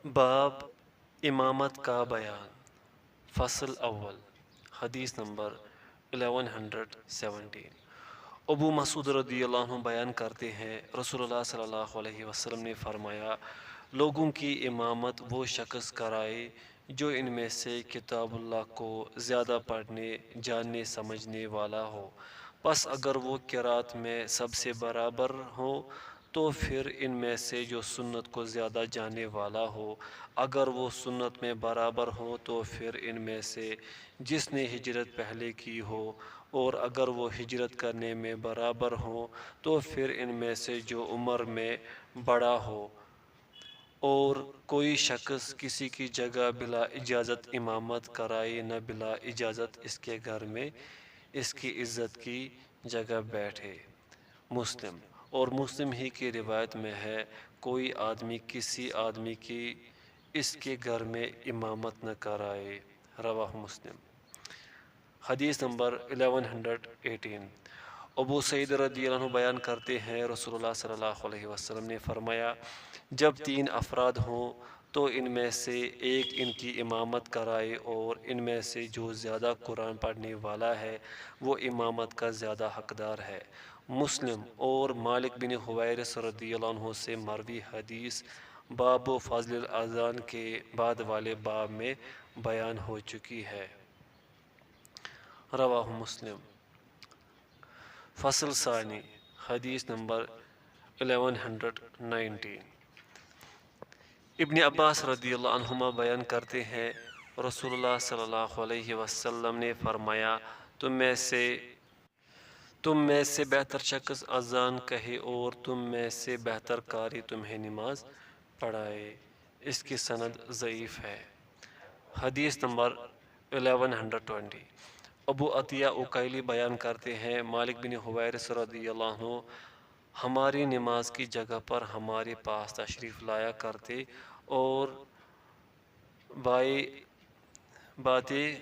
باب امامت کا بیان فصل اول حدیث نمبر 1117 ابو مسعود رضی اللہ عنہ بیان کرتے ہیں رسول اللہ صلی اللہ علیہ وسلم نے فرمایا لوگوں کی امامت وہ شخص کرائے جو ان میں سے کتاب اللہ کو زیادہ پڑھنے جاننے سمجھنے والا ہو پس اگر وہ قرات میں سب سے برابر ہو تو پھر ان میں سے جو سنت کو زیادہ جاننے والا ہو اگر وہ سنت میں برابر ہو تو پھر ان میں سے جس نے ہجرت پہلے کی ہو اور اگر وہ ہجرت کرنے میں برابر ہو تو پھر ان میں سے جو عمر میں بڑا ہو اور کوئی شخص کسی کی جگہ بلا اجازت امامت کرائے نہ بلا اجازت اس کے گھر میں اس کی عزت کی جگہ بیٹھے مسلم اور مسلم ہی کی روایت میں ہے کوئی آدمی کسی آدمی کی اس کے گھر میں امامت نہ کرائے رواہ مسلم حدیث نمبر 1118 ابو سعید رضی اللہ عنہ بیان کرتے ہیں رسول اللہ صلی اللہ علیہ وسلم نے فرمایا جب 3 افراد ہوں تو ان میں سے ایک ان کی امامت کرائے اور ان میں سے جو زیادہ قرآن پڑھنے والا ہے وہ امامت کا زیادہ حقدار ہے مسلم اور مالک بن حویرث رضی اللہ عنہ سے مروی حدیث باب فضل الاذان کے بعد والے باب میں بیان ہو چکی ہے رواہ مسلم فصل ثانی حدیث نمبر 1119 ابن عباس رضی اللہ عنہما بیان کرتے ہیں رسول اللہ صلی اللہ علیہ وسلم نے فرمایا تم میں سے بہتر شخص اذان کہے اور تم میں سے بہتر قاری تمہیں نماز پڑھائے اس کی سند ضعیف ہے حدیث نمبر 1120 ابو عطیہ اکیلی بیان کرتے ہیں مالک بن حویرث رضی اللہ عنہ ہماری نماز کی جگہ پر ہمارے پاس تشریف لایا کرتے اور باتیں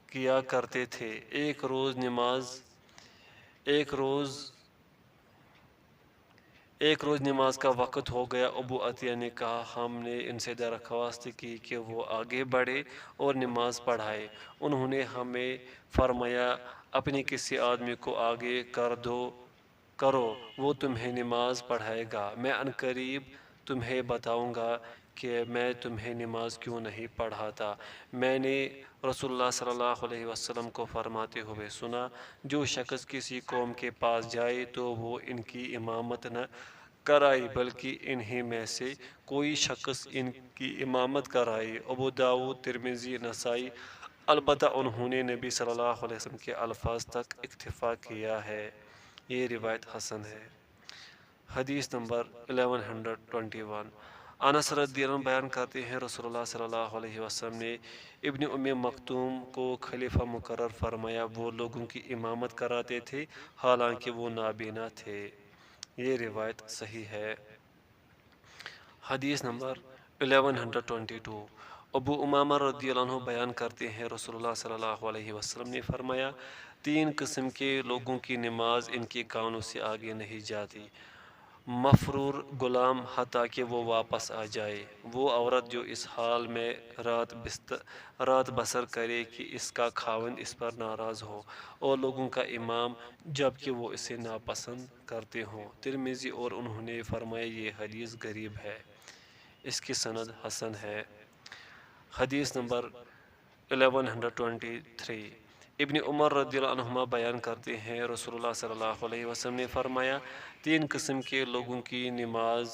کیا کرتے تھے ایک روز نماز کا وقت ہو گیا ابو عطیہ نے کہا ہم نے ان سے درخواست کی کہ وہ آگے بڑھے اور نماز پڑھائے انہوں نے ہمیں فرمایا اپنے کسی آدمی کو آگے کرو وہ تمہیں نماز پڑھائے گا میں عنقریب تمہیں بتاؤں گا کہ میں تمہیں نماز کیوں نہیں پڑھاتا میں نے رسول اللہ صلی اللہ علیہ وسلم کو فرماتے ہوئے سنا جو شخص کسی قوم کے پاس جائے تو وہ ان کی امامت نہ کرائے بلکہ انہی میں سے کوئی شخص ان کی امامت کرائے ابو داؤد ترمذی نسائی البتہ انہوں نے نبی صلی اللہ علیہ وسلم کے الفاظ تک اکتفا کیا ہے یہ روایت حسن ہے حدیث نمبر 1121 انس رضی اللہ عنہ بیان کرتے ہیں رسول اللہ صلی اللہ علیہ وسلم نے ابن ام مکتوم کو خلیفہ مقرر فرمایا وہ لوگوں کی امامت کراتے تھے حالانکہ وہ نابینا تھے یہ روایت صحیح ہے حدیث نمبر 1122 ابو امامہ رضی اللہ عنہ بیان کرتے ہیں رسول اللہ صلی اللہ علیہ وسلم نے فرمایا 3 قسم کے لوگوں کی نماز ان کے کانوں سے آگے نہیں جاتی مفرور غلام حتیٰ کہ وہ واپس آ جائے وہ عورت جو اس حال میں رات بسر کرے کہ اس کا خاوند اس پر ناراض ہو اور لوگوں کا امام جب کہ وہ اسے ناپسند کرتے ہوں ترمذی اور انہوں نے فرمایا یہ حدیث غریب ہے اس کی سند حسن ہے حدیث نمبر 1123 ابن عمر رضی اللہ عنہما بیان کرتے ہیں رسول اللہ صلی اللہ علیہ وسلم نے فرمایا 3 قسم کے لوگوں کی نماز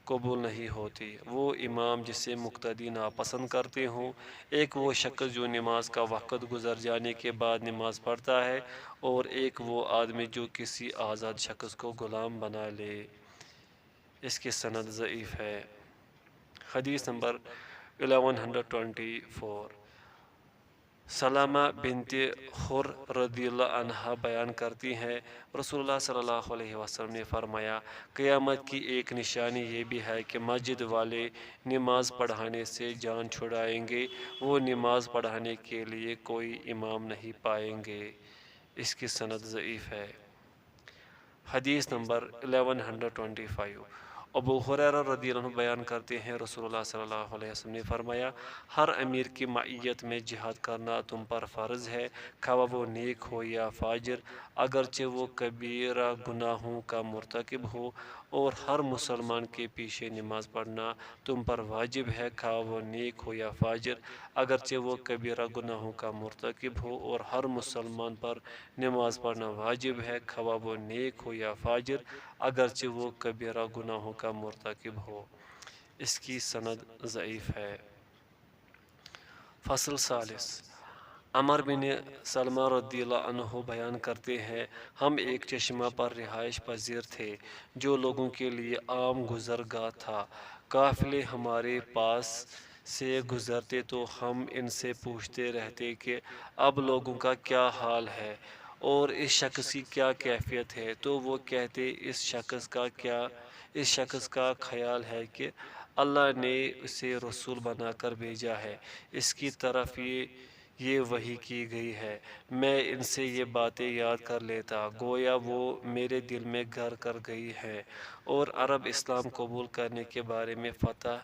قبول نہیں ہوتی وہ امام جسے مقتدی ناپسند کرتے ہوں ایک وہ شخص جو نماز کا وقت گزر جانے کے بعد نماز پڑھتا ہے اور ایک وہ آدمی جو کسی آزاد شخص کو غلام بنا لے اس کی سند ضعیف ہے حدیث نمبر 1124 سلامہ بنت خر رضی اللہ عنہا بیان کرتی ہیں رسول اللہ صلی اللہ علیہ وسلم نے فرمایا قیامت کی ایک نشانی یہ بھی ہے کہ مسجد والے نماز پڑھانے سے جان چھڑائیں گے وہ نماز پڑھانے کے لیے کوئی امام نہیں پائیں گے اس کی سند ضعیف ہے حدیث نمبر 1125 ابو ہریرہ رضی اللہ عنہ بیان کرتے ہیں رسول اللہ صلی اللہ علیہ وسلم نے فرمایا ہر امیر کی معیت میں جہاد کرنا تم پر فرض ہے، خواہ وہ نیک ہو یا فاجر، اگرچہ وہ کبیرہ گناہوں کا مرتکب ہو، اور ہر مسلمان کے پیچھے نماز پڑھنا تم پر واجب ہے، خواہ وہ نیک ہو یا فاجر، اگرچہ وہ کبیرہ گناہوں کا مرتکب ہو، اور ہر مسلمان پر نماز پڑھنا واجب ہے، خواہ وہ نیک ہو یا فاجر، اگرچہ وہ کبیرہ گناہوں کا مرتکب ہو۔ اس کی سند ضعیف ہے۔ فصل ثالث عمر بن سلمہ رضی اللہ عنہ بیان کرتے ہیں ہم ایک چشمہ پر رہائش پذیر تھے جو لوگوں کے لیے عام گزرگاہ تھا۔ قافلے ہمارے پاس سے گزرتے تو ہم ان سے پوچھتے رہتے کہ اب لوگوں کا کیا حال ہے اور اس شخص کی کیا کیفیت ہے، تو وہ کہتے اس شخص کا خیال ہے کہ اللہ نے اسے رسول بنا کر بھیجا ہے، اس کی طرف یہ وحی کی گئی ہے۔ میں ان سے یہ باتیں یاد کر لیتا گویا وہ میرے دل میں گھر کر گئی ہیں، اور عرب اسلام قبول کرنے کے بارے میں فتح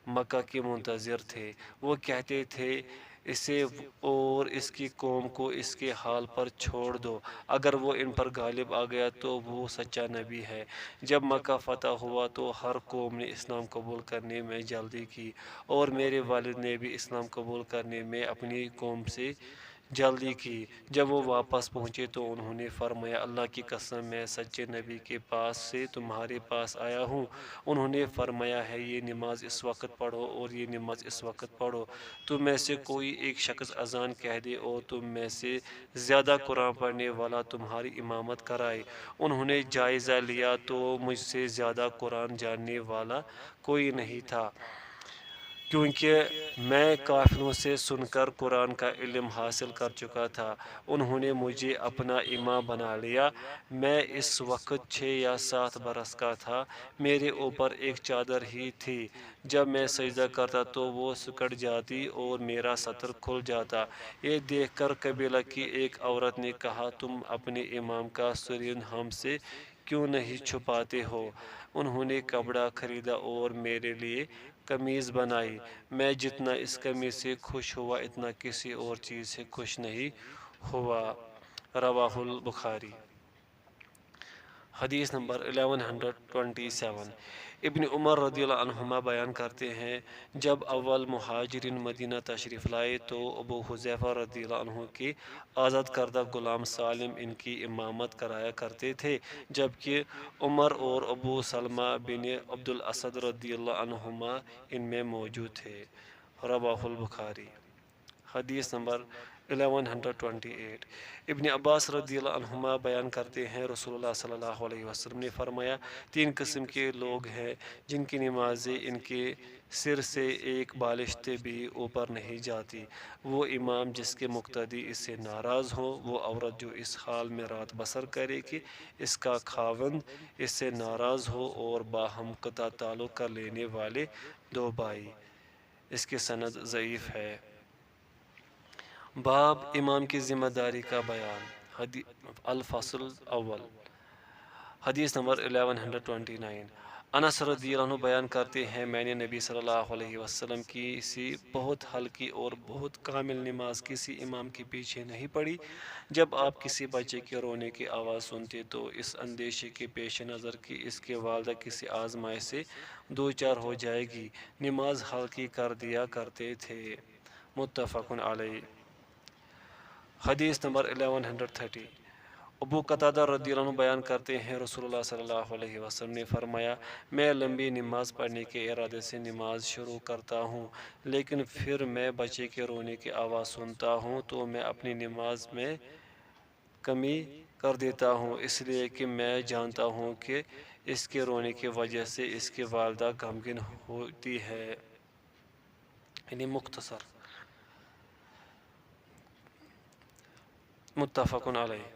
مکہ کے منتظر تھے۔ وہ کہتے تھے اسے اور اس کی قوم کو اس کے حال پر چھوڑ دو، اگر وہ ان پر غالب آ گیا تو وہ سچا نبی ہے۔ جب مکہ فتح ہوا تو ہر قوم نے اسلام قبول کرنے میں جلدی کی، اور میرے والد نے بھی اسلام قبول کرنے میں اپنی قوم سے جلدی کی۔ جب وہ واپس پہنچے تو انہوں نے فرمایا اللہ کی قسم میں سچے نبی کے پاس سے تمہارے پاس آیا ہوں۔ انہوں نے فرمایا ہے یہ نماز اس وقت پڑھو اور یہ نماز اس وقت پڑھو۔ تم میں سے کوئی ایک شخص اذان کہہ دے اور تم میں سے زیادہ قرآن پڑھنے والا تمہاری امامت کرائے۔ انہوں نے جائزہ لیا تو مجھ سے زیادہ قرآن جاننے والا کوئی نہیں تھا، کیونکہ میں قافلوں سے سن کر قرآن کا علم حاصل کر چکا تھا۔ انہوں نے مجھے اپنا امام بنا لیا۔ میں اس وقت 6 یا 7 برس کا تھا۔ میرے اوپر ایک چادر ہی تھی۔ جب میں سجدہ کرتا تو وہ سکڑ جاتی اور میرا سطر کھل جاتا۔ یہ دیکھ کر قبیلہ کی ایک عورت نے کہا تم اپنے امام کا سرین ہم سے کیوں نہیں چھپاتے ہو؟ انہوں نے کپڑا خریدا اور میرے لیے قمیض بنائی۔ میں جتنا اس قمیض سے خوش ہوا اتنا کسی اور چیز سے خوش نہیں ہوا۔ رواہ البخاری۔ حدیث نمبر 1127 ابن عمر رضی اللہ عنہما بیان کرتے ہیں جب اول مہاجرین مدینہ تشریف لائے تو ابو حذیفہ رضی اللہ عنہ کے آزاد کردہ غلام سالم ان کی امامت کرایا کرتے تھے، جبکہ عمر اور ابو سلمہ بن عبد الاسد رضی اللہ عنہما ان میں موجود تھے۔ رواہ البخاری۔ حدیث نمبر 1128 ابن عباس رضی اللہ عنہما بیان کرتے ہیں رسول اللہ صلی اللہ علیہ وسلم نے فرمایا 3 قسم کے لوگ ہیں جن کی نمازیں ان کے سر سے ایک بالشت بھی اوپر نہیں جاتی، وہ امام جس کے مقتدی اس سے ناراض ہوں، وہ عورت جو اس حال میں رات بسر کرے کہ اس کا خاوند اس سے ناراض ہو، اور باہم قطع تعلق کر لینے والے 2 بھائی۔ اس کی سند ضعیف ہے۔ باب امام کی ذمہ داری کا بیان۔ الفصل اول۔ حدیث نمبر 1129 انس رضی اللہ عنہ بیان کرتے ہیں میں نے نبی صلی اللہ علیہ وسلم کی سی بہت ہلکی اور بہت کامل نماز کسی امام کے پیچھے نہیں پڑھی۔ جب آپ کسی بچے کے رونے کی آواز سنتے تو اس اندیشے کے پیش نظر کہ اس کے والدہ کسی آزمائش سے دوچار ہو جائے گی، نماز ہلکی کر دیا کرتے تھے۔ متفق علیہ۔ حدیث نمبر 1130 ابو قتادہ رضی اللہ عنہ بیان کرتے ہیں رسول اللہ صلی اللہ علیہ وسلم نے فرمایا میں لمبی نماز پڑھنے کے ارادے سے نماز شروع کرتا ہوں، لیکن پھر میں بچے کے رونے کی آواز سنتا ہوں تو میں اپنی نماز میں کمی کر دیتا ہوں، اس لیے کہ میں جانتا ہوں کہ اس کے رونے کی وجہ سے اس کی والدہ غمگین ہوتی ہے۔ یعنی مختصر۔ متفق علیہ۔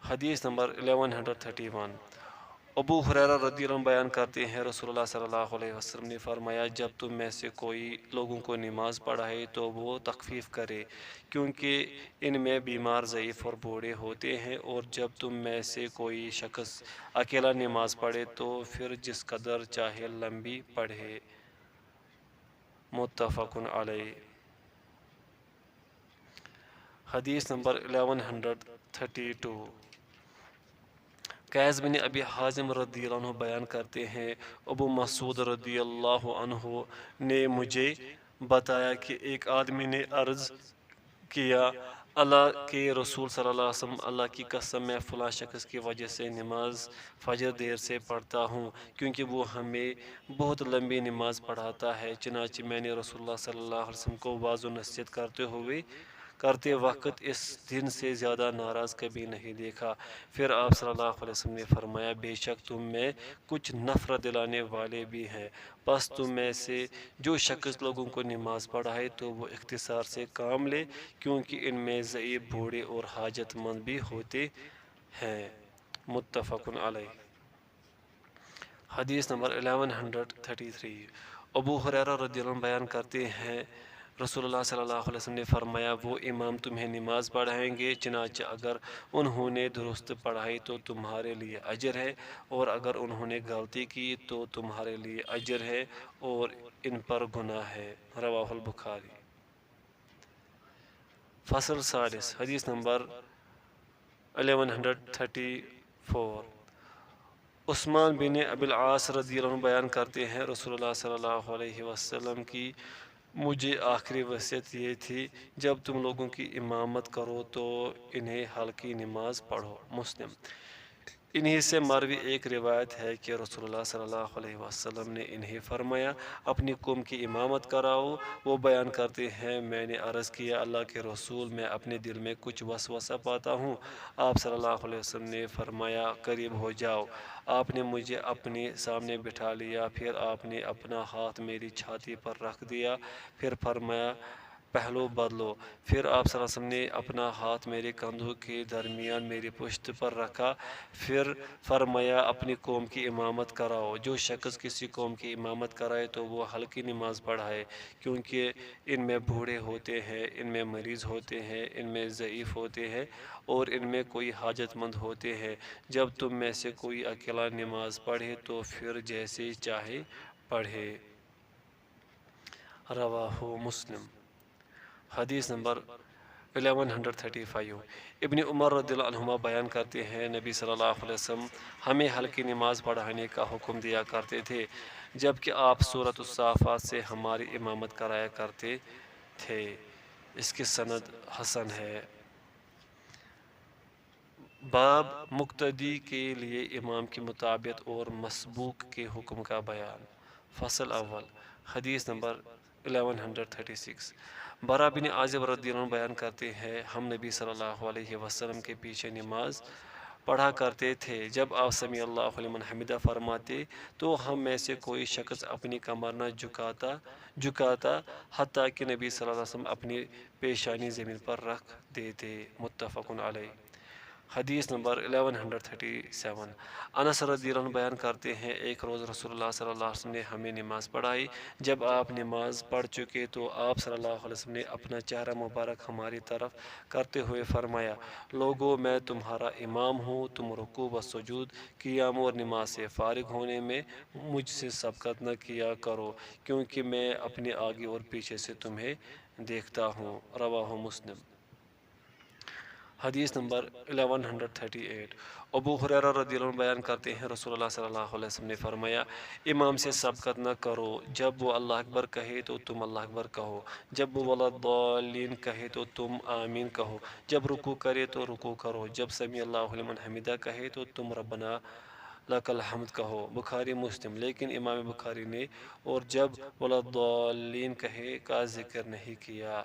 حدیث نمبر 1131 ابو ہریرہ رضی اللہ عنہ بیان کرتے ہیں رسول اللہ صلی اللہ علیہ وسلم نے فرمایا جب تم میں سے کوئی لوگوں کو نماز پڑھائے تو وہ تخفیف کرے کیونکہ ان میں بیمار ضعیف اور بوڑھے ہوتے ہیں، اور جب تم میں سے کوئی شخص اکیلا نماز پڑھے تو پھر جس قدر چاہے لمبی پڑھے۔ متفق علیہ۔ حدیث نمبر 1132۔ قیس بن ابی حازم رضی اللہ عنہ بیان کرتے ہیں ابو مسعود رضی اللہ عنہ نے مجھے بتایا کہ ایک آدمی نے عرض کیا، اللہ کے رسول صلی اللہ علیہ وسلم، اللہ کی قسم میں فلاں شخص کی وجہ سے نماز فجر دیر سے پڑھتا ہوں کیونکہ وہ ہمیں بہت لمبی نماز پڑھاتا ہے۔ چنانچہ میں نے رسول اللہ صلی اللہ علیہ وسلم کو واضح نصیحت کرتے وقت اس دن سے زیادہ ناراض کبھی نہیں دیکھا۔ پھر آپ صلی اللہ علیہ وسلم نے فرمایا بے شک تم میں کچھ نفرت دلانے والے بھی ہیں، پس تم میں سے جو شخص لوگوں کو نماز پڑھائے تو وہ اختصار سے کام لے کیونکہ ان میں ضعیف، بوڑھے اور حاجت مند بھی ہوتے ہیں۔ متفق علیہ۔ حدیث نمبر 1133۔ ابو ہریرہ رضی اللہ عنہ بیان کرتے ہیں رسول اللہ صلی اللہ علیہ وسلم نے فرمایا وہ امام تمہیں نماز پڑھائیں گے، چنانچہ اگر انہوں نے درست پڑھائی تو تمہارے لیے اجر ہے، اور اگر انہوں نے غلطی کی تو تمہارے لیے اجر ہے اور ان پر گناہ ہے۔ رواہ البخاری۔ فصل ثالث۔ حدیث نمبر 1134۔ عثمان بن ابی العاص رضی اللہ عنہ بیان کرتے ہیں رسول اللہ صلی اللہ علیہ وسلم کی مجھے آخری وصیت یہ تھی، جب تم لوگوں کی امامت کرو تو انہیں ہلکی نماز پڑھو۔ مسلم۔ انہی سے مروی ایک روایت ہے کہ رسول اللہ صلی اللہ علیہ وسلم نے انہیں فرمایا اپنی قوم کی امامت کراؤ۔ وہ بیان کرتے ہیں میں نے عرض کیا اللہ کے رسول، میں اپنے دل میں کچھ وسوسہ پاتا ہوں۔ آپ صلی اللہ علیہ وسلم نے فرمایا قریب ہو جاؤ۔ آپ نے مجھے اپنے سامنے بٹھا لیا، پھر آپ نے اپنا ہاتھ میری چھاتی پر رکھ دیا، پھر فرمایا پہلو بدلو۔ پھر آپ صلی اللہ علیہ وسلم نے اپنا ہاتھ میرے کندھوں کے درمیان میری پشت پر رکھا، پھر فرمایا اپنی قوم کی امامت کراؤ۔ جو شخص کسی قوم کی امامت کرائے تو وہ ہلکی نماز پڑھائے کیونکہ ان میں بوڑھے ہوتے ہیں، ان میں مریض ہوتے ہیں، ان میں ضعیف ہوتے ہیں اور ان میں کوئی حاجت مند ہوتے ہیں۔ جب تم میں سے کوئی اکیلا نماز پڑھے تو پھر جیسے چاہے پڑھے۔ رواہ مسلم۔ حدیث نمبر 1135۔ ابن عمر رضی اللہ عنہما بیان کرتے ہیں نبی صلی اللہ علیہ وسلم ہمیں ہلکی نماز پڑھانے کا حکم دیا کرتے تھے، جبکہ آپ سورۃ الصافات سے ہماری امامت کرایا کرتے تھے۔ اس کی سند حسن ہے۔ باب مقتدی کے لیے امام کی مطابقت اور مسبوق کے حکم کا بیان۔ فصل اول۔ حدیث نمبر 1136۔ برا بن عازب رضی اللہ عنہ بیان کرتے ہیں ہم نبی صلی اللہ علیہ وسلم کے پیچھے نماز پڑھا کرتے تھے، جب آپ سمیع اللہ لمن حمدہ فرماتے تو ہم میں سے کوئی شخص اپنی کمر نہ جھکاتا حتیٰ کہ نبی صلی اللہ علیہ وسلم اپنی پیشانی زمین پر رکھ دیتے۔ متفق علیہ۔ حدیث نمبر 1137۔ انس رضی اللہ عنہ بیان کرتے ہیں ایک روز رسول اللہ صلی اللہ علیہ وسلم نے ہمیں نماز پڑھائی، جب آپ نماز پڑھ چکے تو آپ صلی اللہ علیہ وسلم نے اپنا چہرہ مبارک ہماری طرف کرتے ہوئے فرمایا لوگو میں تمہارا امام ہوں، تم رکوع و سجود، قیام اور نماز سے فارغ ہونے میں مجھ سے سبقت نہ کیا کرو کیونکہ میں اپنے آگے اور پیچھے سے تمہیں دیکھتا ہوں۔ رواہ مسلم۔ حدیث نمبر 1138۔ ابو ہریرہ رضی اللہ عنہ بیان کرتے ہیں رسول اللہ صلی اللہ علیہ وسلم نے فرمایا امام سے سبقت نہ کرو، جب وہ اللہ اکبر کہے تو تم اللہ اکبر کہو، جب وہ ولا الضالین کہے تو تم آمین کہو، جب رکوع کرے تو رکوع کرو، جب سمیع اللہ لمن حمدہ کہے تو تم ربنا لک الحمد کہو۔ بخاری مسلم۔ لیکن امام بخاری نے اور جب ولا الضالین کہے کا ذکر نہیں کیا۔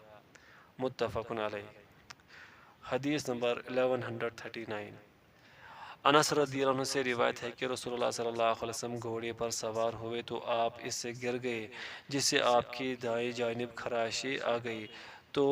متفق علیہ۔ حدیث نمبر 1139۔ انس رضی اللہ عنہ سے روایت ہے کہ رسول اللہ صلی اللہ علیہ وسلم گھوڑے پر سوار ہوئے تو آپ اس سے گر گئے جس سے آپ کی دائیں جانب خراشی آ گئی، تو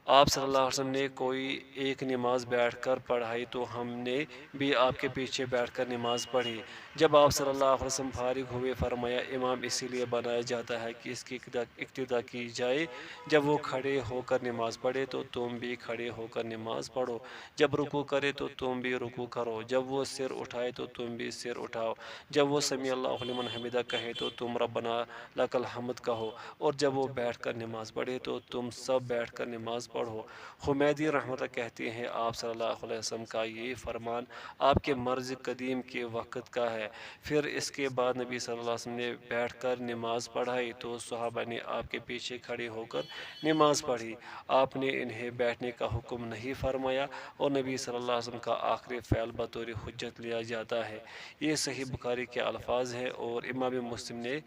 آپ صلی اللہ علیہ وسلم نے کوئی ایک نماز بیٹھ کر پڑھائی تو ہم نے بھی آپ کے پیچھے بیٹھ کر نماز پڑھی۔ جب آپ صلی اللہ علیہ وسلم فارغ ہوئے فرمایا امام اسی لیے بنایا جاتا ہے کہ اس کی اقتدا کی جائے، جب وہ کھڑے ہو کر نماز پڑھے تو تم بھی کھڑے ہو کر نماز پڑھو، جب رکوع کرے تو تم بھی رکوع کرو، جب وہ سر اٹھائے تو تم بھی سر اٹھاؤ، جب وہ سمیع اللہ لمن حمدہ کہے تو تم ربنا لک الحمد کہو، اور جب وہ بیٹھ کر نماز پڑھے تو تم سب بیٹھ کر نماز پڑھو۔ حمیدی رحمۃ اللہ کہتے ہیں آپ صلی اللہ علیہ وسلم کا یہ فرمان آپ کے مرض قدیم کے وقت کا ہے۔ پھر اس کے بعد نبی صلی اللہ علیہ وسلم نے بیٹھ کر نماز پڑھائی تو صحابہ نے آپ کے پیچھے کھڑے ہو کر نماز پڑھی۔ آپ نے انہیں بیٹھنے کا حکم نہیں فرمایا اور نبی صلی اللہ علیہ وسلم کا آخری فعل بطور حجت لیا جاتا ہے۔ یہ صحیح بخاری کے الفاظ ہیں اور امام مسلم نے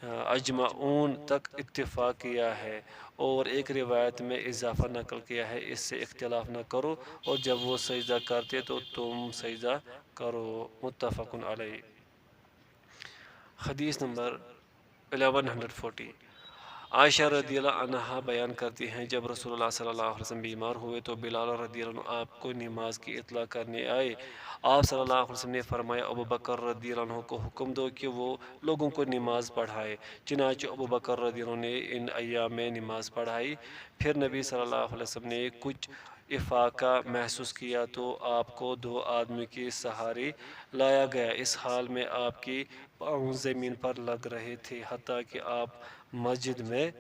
اجمعون تک اتفاق کیا ہے، اور ایک روایت میں اضافہ نقل کیا ہے اس سے اختلاف نہ کرو، اور جب وہ سجدہ کرتے تو تم سجدہ کرو، متفق علیہ۔ حدیث نمبر 1140۔ عائشہ رضی اللہ عنہا بیان کرتی ہیں جب رسول اللہ صلی اللہ علیہ وسلم بیمار ہوئے تو بلال رضی اللہ عنہ آپ کو نماز کی اطلاع کرنے آئے۔ آپ صلی اللہ علیہ وسلم نے فرمایا ابو بکر رضی اللہ عنہ کو حکم دو کہ وہ لوگوں کو نماز پڑھائے، چنانچہ ابو بکر رضی اللہ عنہ نے ان ایام میں نماز پڑھائی۔ پھر نبی صلی اللہ علیہ وسلم نے کچھ افاقہ محسوس کیا تو آپ کو 2 آدمی کے سہارے لایا گیا، اس حال میں آپ کے پاؤں زمین پر لگ رہے تھے حتیٰ کہ آپ مسجد میں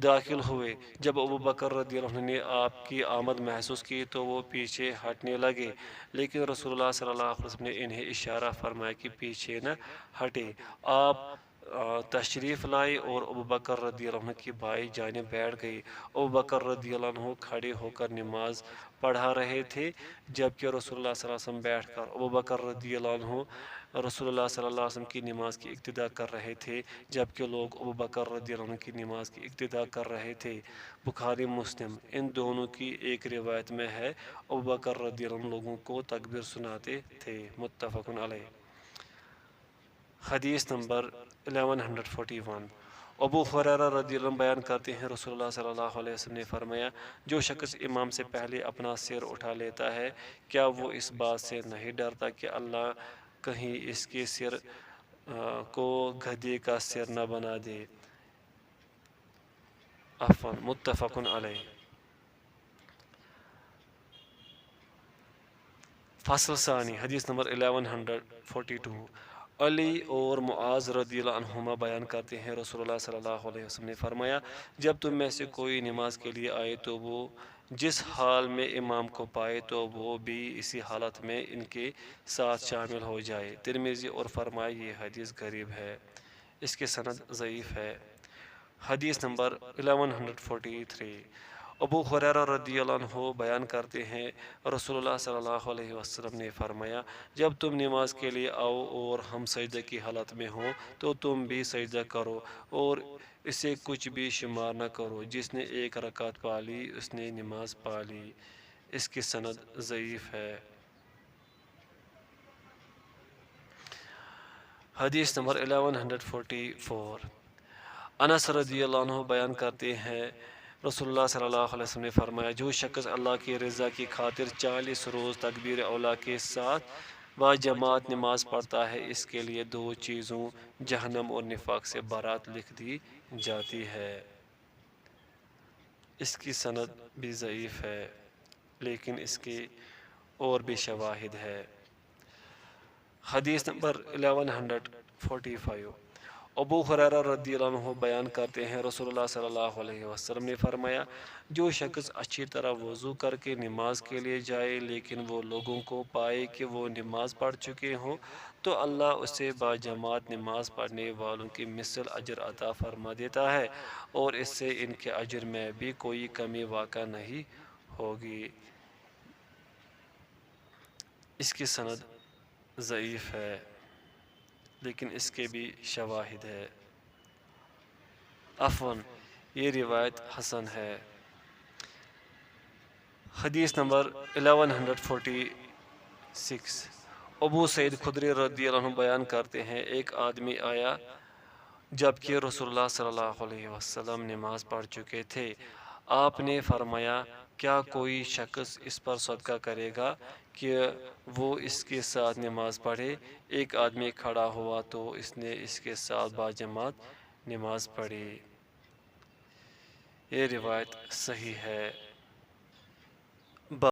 داخل ہوئے۔ جب ابو بکر رضی اللہ عنہ نے آپ کی آمد محسوس کی تو وہ پیچھے ہٹنے لگے، لیکن رسول اللہ صلی اللہ علیہ وسلم نے انہیں اشارہ فرمایا کہ پیچھے نہ ہٹے۔ آپ تشریف لائے اور ابو بکر رضی اللہ عنہ کی بائیں جانب بیٹھ گئی۔ ابو بکر رضی اللہ عنہ کھڑے ہو کر نماز پڑھا رہے تھے، جبکہ رسول اللہ صلی اللہ علیہ وسلم بیٹھ کر ابو بکر رضی اللہ عنہ رسول اللہ صلی اللہ علیہ وسلم کی نماز کی اقتدا کر رہے تھے، جبکہ لوگ ابو بکر رضی اللہ عنہ کی نماز کی اقتدا کر رہے تھے۔ بخاری مسلم ان دونوں کی ایک روایت میں ہے ابو بکر رضی اللہ عنہ لوگوں کو تکبیر سناتے تھے، متفق علیہ۔ حدیث نمبر 1141۔ ابو ہریرہ رضی اللہ عنہ بیان کرتے ہیں رسول اللہ صلی اللہ علیہ وسلم نے فرمایا جو شخص امام سے پہلے اپنا سر اٹھا لیتا ہے کیا وہ اس بات سے نہیں ڈرتا کہ اللہ کہیں اس کے سر کو گدھے کا سر نہ بنا دے، عفواً متفق علیہ۔ فصل ثانی حدیث نمبر 1142۔ علی اور معاذ رضی اللہ عنہما بیان کرتے ہیں رسول اللہ صلی اللہ علیہ وسلم نے فرمایا جب تم میں سے کوئی نماز کے لیے آئے تو وہ جس حال میں امام کو پائے تو وہ بھی اسی حالت میں ان کے ساتھ شامل ہو جائے۔ ترمذی اور فرمایا یہ حدیث غریب ہے، اس کے سند ضعیف ہے۔ حدیث نمبر 1143۔ ابو ہریرہ رضی اللہ عنہ بیان کرتے ہیں رسول اللہ صلی اللہ علیہ وسلم نے فرمایا جب تم نماز کے لیے آؤ اور ہم سجدہ کی حالت میں ہوں تو تم بھی سجدہ کرو اور اسے کچھ بھی شمار نہ کرو، جس نے 1 رکعت پا لی اس نے نماز پا لی، اس کی سند ضعیف ہے۔ حدیث نمبر 1144۔ انس رضی اللہ عنہ بیان کرتے ہیں رسول اللہ صلی اللہ علیہ وسلم نے فرمایا جو شخص اللہ کی رضا کی خاطر 40 روز تکبیر اولیٰ کے ساتھ باجماعت نماز پڑھتا ہے اس کے لیے 2 چیزوں جہنم اور نفاق سے برات لکھ دی جاتی ہے، اس کی سند بھی ضعیف ہے لیکن اس کے اور بھی شواہد ہے۔ حدیث نمبر 1145۔ ابو ہریرہ رضی اللہ عنہ بیان کرتے ہیں رسول اللہ صلی اللہ علیہ وسلم نے فرمایا جو شخص اچھی طرح وضو کر کے نماز کے لیے جائے لیکن وہ لوگوں کو پائے کہ وہ نماز پڑھ چکے ہوں تو اللہ اسے باجماعت نماز پڑھنے والوں کی مثل اجر عطا فرما دیتا ہے اور اس سے ان کے اجر میں بھی کوئی کمی واقع نہیں ہوگی، اس کی سند ضعیف ہے لیکن اس کے بھی شواہد ہے، عفواً یہ روایت حسن ہے۔ حدیث نمبر 1146۔ ابو سعید خدری رضی اللہ عنہ بیان کرتے ہیں ایک آدمی آیا جبکہ رسول اللہ صلی اللہ علیہ وسلم نماز پڑھ چکے تھے، آپ نے فرمایا کیا کوئی شخص اس پر صدقہ کرے گا کہ وہ اس کے ساتھ نماز پڑھے؟ ایک آدمی کھڑا ہوا تو اس نے اس کے ساتھ باجماعت نماز پڑھی۔ یہ روایت صحیح ہے۔